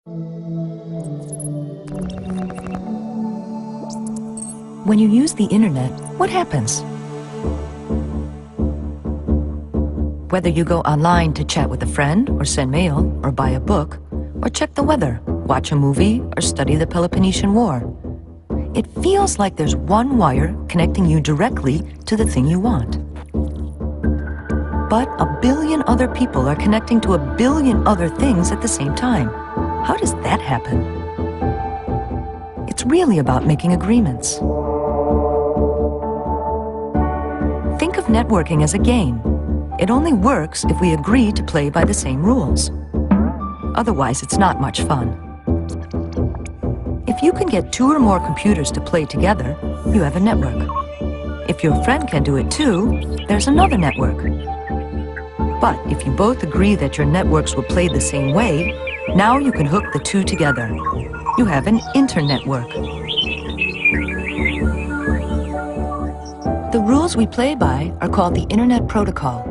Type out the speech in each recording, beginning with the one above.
When you use the internet, what happens? Whether you go online to chat with a friend, or send mail, or buy a book, or check the weather, watch a movie, or study the Peloponnesian War, it feels like there's one wire connecting you directly to the thing you want. But a billion other people are connecting to a billion other things at the same time. How does that happen? It's really about making agreements. Think of networking as a game. It only works if we agree to play by the same rules. Otherwise, it's not much fun. If you can get 2 or more computers to play together, you have a network. If your friend can do it too, there's another network. But if you both agree that your networks will play the same way, now you can hook the 2 together. You have an internetwork. The rules we play by are called the Internet Protocol.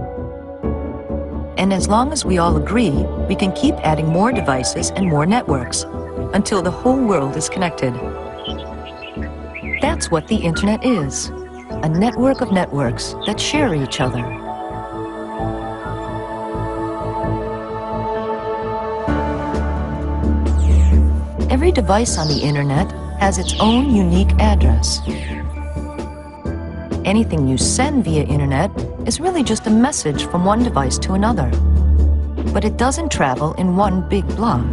And as long as we all agree, we can keep adding more devices and more networks until the whole world is connected. That's what the Internet is, a network of networks that share each other. Every device on the Internet has its own unique address. Anything you send via Internet is really just a message from one device to another. But it doesn't travel in one big block.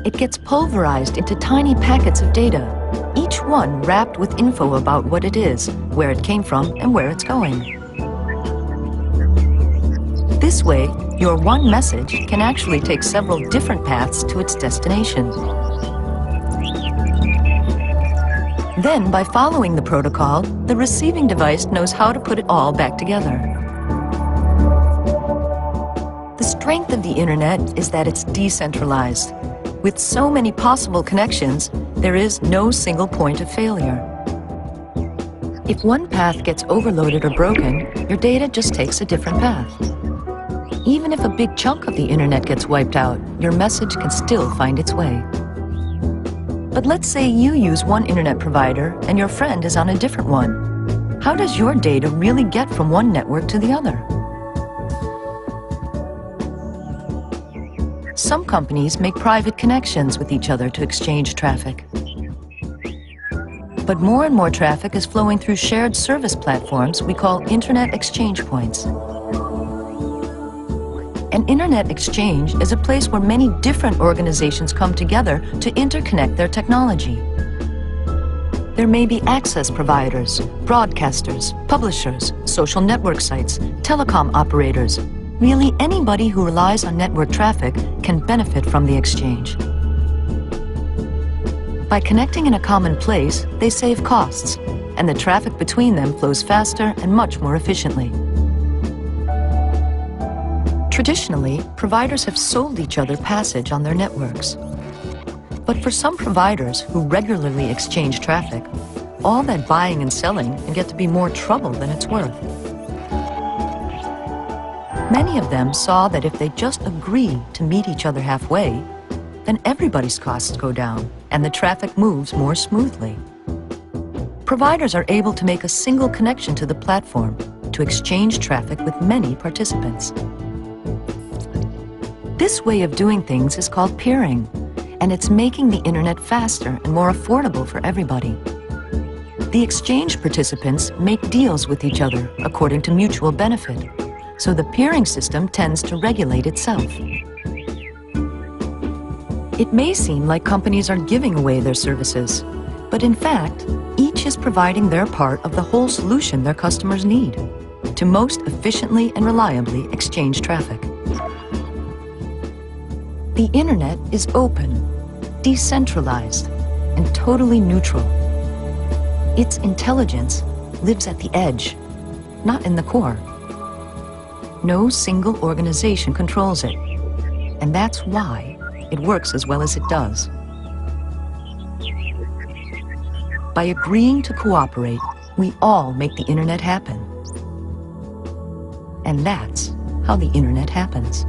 It gets pulverized into tiny packets of data, each one wrapped with info about what it is, where it came from, and where it's going. This way, your one message can actually take several different paths to its destination. Then, by following the protocol, the receiving device knows how to put it all back together. The strength of the Internet is that it's decentralized. With so many possible connections, there is no single point of failure. If one path gets overloaded or broken, your data just takes a different path. Even if a big chunk of the Internet gets wiped out, your message can still find its way. But let's say you use one Internet provider and your friend is on a different one. How does your data really get from one network to the other? Some companies make private connections with each other to exchange traffic. But more and more traffic is flowing through shared service platforms we call Internet exchange points. An Internet exchange is a place where many different organizations come together to interconnect their technology. There may be access providers, broadcasters, publishers, social network sites, telecom operators. Really, anybody who relies on network traffic can benefit from the exchange. By connecting in a common place, they save costs, and the traffic between them flows faster and much more efficiently. Traditionally, providers have sold each other passage on their networks. But for some providers who regularly exchange traffic, all that buying and selling can get to be more trouble than it's worth. Many of them saw that if they just agree to meet each other halfway, then everybody's costs go down and the traffic moves more smoothly. Providers are able to make a single connection to the platform to exchange traffic with many participants. This way of doing things is called peering, and it's making the Internet faster and more affordable for everybody. The exchange participants make deals with each other according to mutual benefit, so the peering system tends to regulate itself. It may seem like companies are giving away their services, but in fact, each is providing their part of the whole solution their customers need to most efficiently and reliably exchange traffic. The Internet is open, decentralized, and totally neutral. Its intelligence lives at the edge, not in the core. No single organization controls it, and that's why it works as well as it does. By agreeing to cooperate, we all make the Internet happen. And that's how the Internet happens.